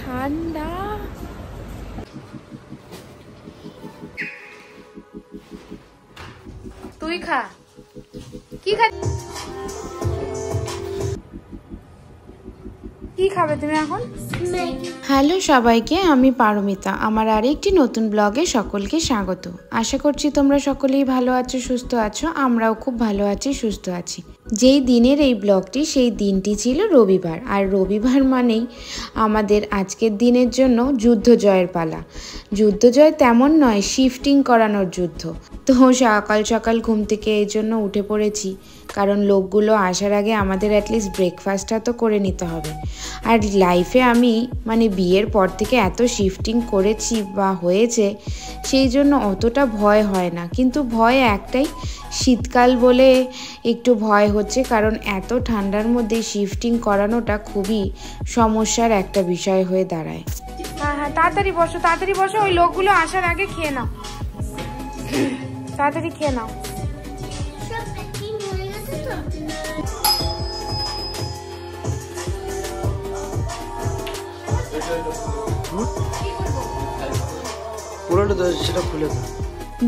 ঠান্ডা। তুই খা, কি খাবে তুমি এখন? হ্যালো সবাইকে, আমি পারমিতা। আমার আরেকটি নতুন ব্লগে সকলকে স্বাগত। আশা করছি তোমরা সকলেই ভালো আছো, সুস্থ আছো। আমরাও খুব ভালো আছি, সুস্থ আছি। যেই দিনের এই ব্লগটি, সেই দিনটি ছিল রবিবার। আর রবিবার মানেই আমাদের আজকের দিনের জন্য যুদ্ধ জয়ের পালা। যুদ্ধ জয় তেমন নয়, শিফটিং করানোর যুদ্ধ। তো সকাল সকাল ঘুম থেকে এই জন্য উঠে পড়েছি, কারণ লোকগুলো আসার আগে আমাদের অ্যাটলিস্ট ব্রেকফাস্টটা তো করে নিতে হবে। আর লাইফে আমি বিয়ের পর থেকে এত শিফটিং করেছি বা হয়েছে, সেই জন্য অতটা ভয় হয় না। কিন্তু ভয় একটাই, শীতকাল বলে একটু ভয় হচ্ছে, কারণ এত ঠান্ডার মধ্যে শিফটিং করানোটা খুবই সমস্যার একটা বিষয় হয়ে দাঁড়ায়। হ্যাঁ হ্যাঁ, তাড়াতাড়ি বসো, ওই লোকগুলো আসার আগে খেয়ে নাও, তাড়াতাড়ি খেয়ে নাও।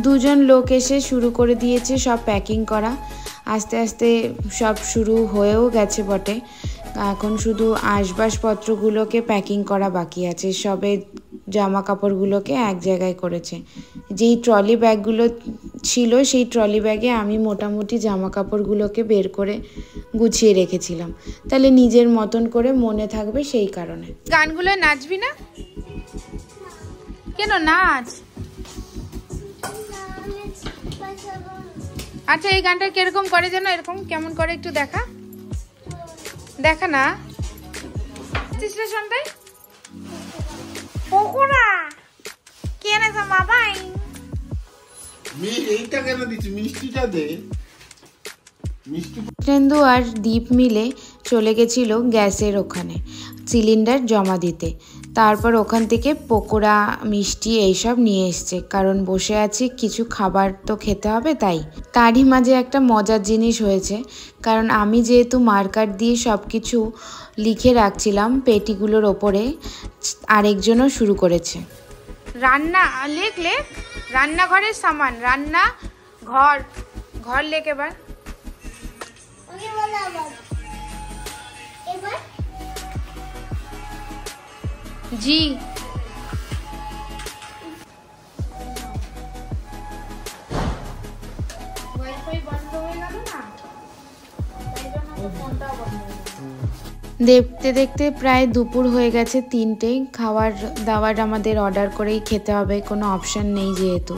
দুজন লোক এসে শুরু করে দিয়েছে সব প্যাকিং করা। আস্তে আস্তে সব শুরু হয়েও গেছে বটে। এখন শুধু আসবাবপত্রগুলোকে প্যাকিং করা বাকি আছে। সবে জামা কাপড়গুলোকে এক জায়গায় করেছে। যেই ট্রলি ব্যাগগুলো ছিল, সেই ট্রলি ব্যাগে আমি মোটামুটি জামা কাপড়গুলোকে বের করে গুছিয়ে রেখেছিলাম, তাহলে নিজের মতন করে মনে থাকবে, সেই কারণে। গানগুলো নাচবি না কেন? নাচ। আচ্ছা, এই গানটা কিরকম করে যেন, এরকম কেমন করে একটু দেখা না। স্টেশনটাই পকোড়া কে এনেছে বাবাই? এইটা কেন দিচ্ছি? মিষ্টিটা দে। ট্রেন্দু আর দীপ মিলে চলে গেছিল গ্যাসের ওখানে সিলিন্ডার জমা দিতে। তারপর ওখান থেকে পকোড়া, মিষ্টি এইসব নিয়ে এসছে, কারণ বসে আছি, কিছু খাবার তো খেতে হবে। তারই মাঝে একটা মজার জিনিস হয়েছে, কারণ আমি যেহেতু মার্কার দিয়ে সব কিছু লিখে রাখছিলাম পেটিগুলোর ওপরে, আরেকজনও শুরু করেছে রান্না। লেখ রান্নাঘরের সামান, রান্না ঘর লেখ। এবার জি দেখতে দেখতে প্রায় দুপুর হয়ে গেছে 3টে। খাবার দাবার আমাদের অর্ডার করেই খেতে হবে, কোনো অপশান নেই। যেহেতু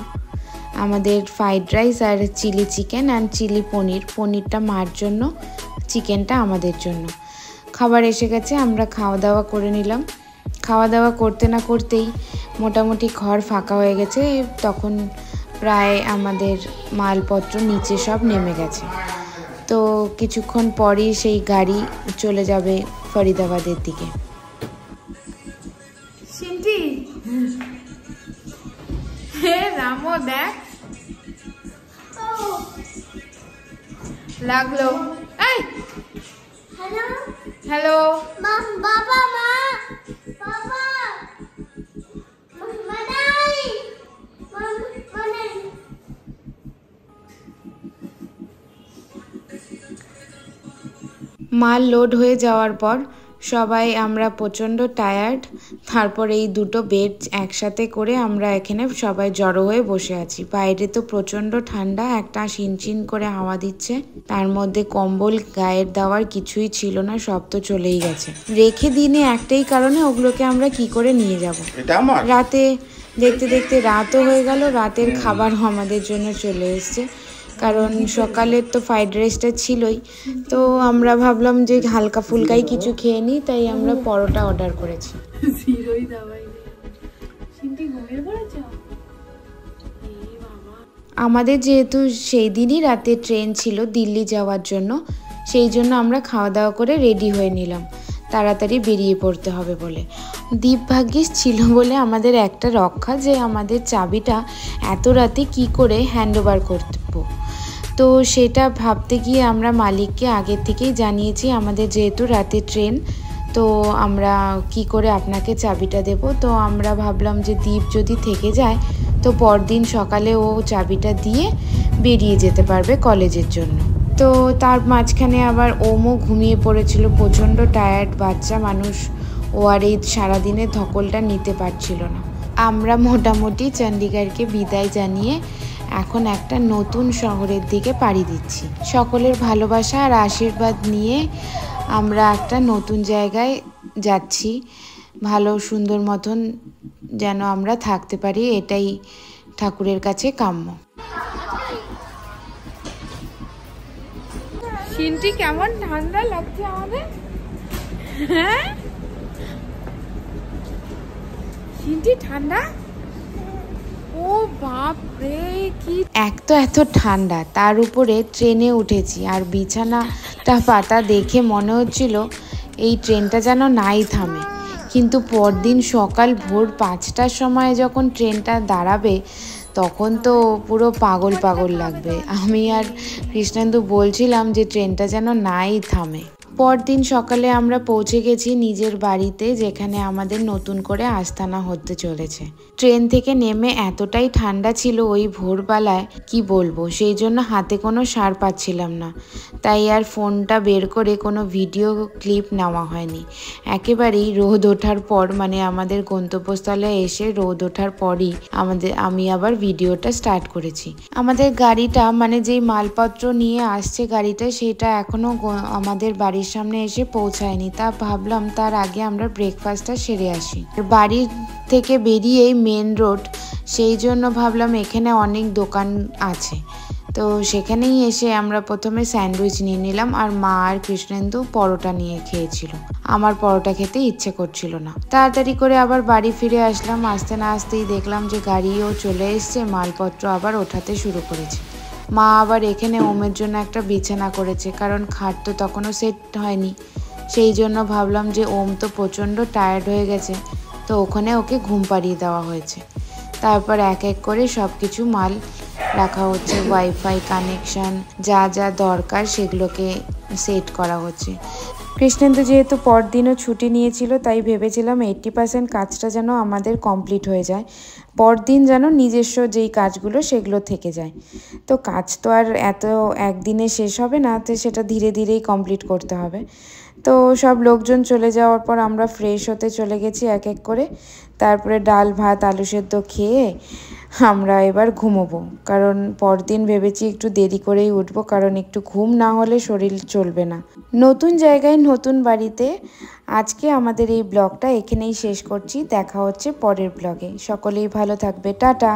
আমাদের ফ্রাইড রাইস আর চিলি চিকেন অ্যান্ড চিলি পনিরটা মার জন্য, চিকেনটা আমাদের জন্য। খাবার এসে গেছে, আমরা খাওয়া দাওয়া করে নিলাম। খাওয়া দাওয়া করতে না করতেই মোটামুটি ঘর ফাঁকা হয়ে গেছে। তখন প্রায় আমাদের মালপত্র নিচে সব নেমে গেছে। তো কিছুক্ষণ পরই সেই গাড়ি চলে যাবে ফরিদাবাদের দিকে। সিন্টি রামো দেখ লাগলো। এই হ্যালো বাবা, মা বাবা, মাল লোড হয়ে যাওয়ার পর সবাই আমরা প্রচণ্ড টায়ার্ড। তারপর এই দুটো বেড একসাথে করে আমরা এখানে সবাই জড়ো হয়ে বসে আছি। বাইরে তো প্রচণ্ড ঠান্ডা, একটা শিনচিন করে হাওয়া দিচ্ছে। তার মধ্যে কম্বল গায়ের দেওয়ার কিছুই ছিল না, সব তো চলেই গেছে। রেখে দিনে একটাই কারণে, ওগুলোকে আমরা কি করে নিয়ে যাব। রাতে দেখতে দেখতে রাতও হয়ে গেল। রাতের খাবারও আমাদের জন্য চলে এসছে, কারণ সকালের তো ফ্রাইড রাইসটা ছিলই। তো আমরা ভাবলাম যে হালকা ফুলকাই কিছু খেয়ে নিই, তাই আমরা পরোটা অর্ডার করেছি। আমাদের যেহেতু সেই দিনই রাতে ট্রেন ছিল দিল্লি যাওয়ার জন্য, সেই জন্য আমরা খাওয়া দাওয়া করে রেডি হয়ে নিলাম, তাড়াতাড়ি বেরিয়ে পড়তে হবে বলে। দীপ ভাগ্যিস ছিল বলে আমাদের একটা রক্ষা, যে আমাদের চাবিটা এত রাতে কি করে হ্যান্ডওভার করব। তো সেটা ভাবতে গিয়ে আমরা মালিককে আগের থেকেই জানিয়েছি আমাদের যেহেতু রাতে ট্রেন, তো আমরা কি করে আপনাকে চাবিটা দেব। তো আমরা ভাবলাম যে দীপ যদি থেকে যায় তো পরদিন সকালে ও চাবিটা দিয়ে বেরিয়ে যেতে পারবে কলেজের জন্য। তো তার মাঝখানে আবার ওমও ঘুমিয়ে পড়েছিল, প্রচণ্ড টায়ার্ড বাচ্চা মানুষ, ও আর এই সারাদিনের ধকলটা নিতে পারছিল না। আমরা মোটামুটি চণ্ডীগড়কে বিদায় জানিয়ে এখন একটা নতুন শহরের দিকে পাড়ি দিচ্ছি। সকলের ভালোবাসা আর আশীর্বাদ নিয়ে আমরা একটা নতুন জায়গায় যাচ্ছি, ভালো সুন্দর মতন যেন আমরা থাকতে পারি, এটাই ঠাকুরের কাছে কাম্য। সিনটি কেমন ঠান্ডা লাগছে আমাদের, হ্যাঁ সিনটি ঠান্ডা, ও বাপ রে কি এক তো এত ঠান্ডা, তার উপরে ট্রেনে উঠেছি আর বিছানাটা পাতা দেখে মনে হচ্ছিল এই ট্রেনটা যেন নাই থামে। কিন্তু পরদিন সকাল ভোর 5টার সময় যখন ট্রেনটা দাঁড়াবে তখন তো পুরো পাগল পাগল লাগবে। আমি আর কৃষ্ণেন্দু বলছিলাম যে ট্রেনটা যেন নাই থামে। পরদিন সকালে আমরা পৌঁছে গেছি নিজের বাড়িতে, যেখানে আমাদের নতুন করে আস্তানা হতে চলেছে। ট্রেন থেকে নেমে এতটাই ঠান্ডা ছিল ওই ভোরবেলায়, কি বলবো, সেই জন্য হাতে কোনো সার পাচ্ছিলাম না, তাই আর ফোনটা বের করে কোনো ভিডিও ক্লিপ নেওয়া হয়নি। একেবারেই রোদ ওঠার পর, মানে আমাদের গন্তব্যস্থলে এসে রোদ ওঠার পরই আমি আবার ভিডিওটা স্টার্ট করেছি। আমাদের গাড়িটা, মানে যেই মালপত্র নিয়ে আসছে গাড়িটা, সেটা এখনও আমাদের বাড়ির সামনে এসে পৌঁছায়নি। তা ভাবলাম তার আগে আমরা ব্রেকফাস্টটা সেরে আসি। বাড়ি থেকে বেরিয়েই মেন রোড, সেই জন্য ভাবলাম এখানে অনেক দোকান আছে, তো সেখানেই এসে আমরা প্রথমে স্যান্ডউইচ নিয়ে নিলাম, আর মা আর কৃষ্ণেন্দু পরোটা নিয়ে খেয়েছিল। আমার পরোটা খেতে ইচ্ছে করছিল না। তাড়াতাড়ি করে আবার বাড়ি ফিরে আসলাম। আসতে না আসতেই দেখলাম যে গাড়িও চলে এসছে, মালপত্র আবার ওঠাতে শুরু করেছে। মা আবার এখানে ওমের জন্য একটা বিছানা করেছে, কারণ খাট তো তখনও সেট হয়নি। সেই জন্য ভাবলাম যে ওম তো প্রচণ্ড টায়ার্ড হয়ে গেছে, তো ওখানে ওকে ঘুম পাড়িয়ে দেওয়া হয়েছে। তারপর এক এক করে সব কিছু মাল রাখা হচ্ছে, ওয়াইফাই কানেকশান যা যা দরকার সেগুলোকে সেট করা হচ্ছে। কৃষ্ণেন্দু যেহেতু পরদিনও ছুটি নিয়েছিল, তাই ভেবেছিলাম 80% কাজটা যেন আমাদের কমপ্লিট হয়ে যায়, পরদিন যেন নিজস্ব যেই কাজগুলো সেগুলো থেকে যায়। তো কাজ তো আর এত একদিনে শেষ হবে না, তো সেটা ধীরে ধীরেই কমপ্লিট করতে হবে। তো সব লোকজন চলে যাওয়ার পর আমরা ফ্রেশ হতে চলে গেছি এক এক করে। তারপরে ডাল ভাত আলু সেদ্ধ খেয়ে আমরা এবার ঘুমোবো, কারণ পরদিন ভেবেছি একটু দেরি করেই উঠবো, কারণ একটু ঘুম না হলে শরীর চলবে না। নতুন জায়গায় নতুন বাড়িতে আজকে আমাদের এই ব্লগটা এখানেই শেষ করছি। দেখা হচ্ছে পরের ব্লগে। সকলেই ভালো থাকবে, টাটা।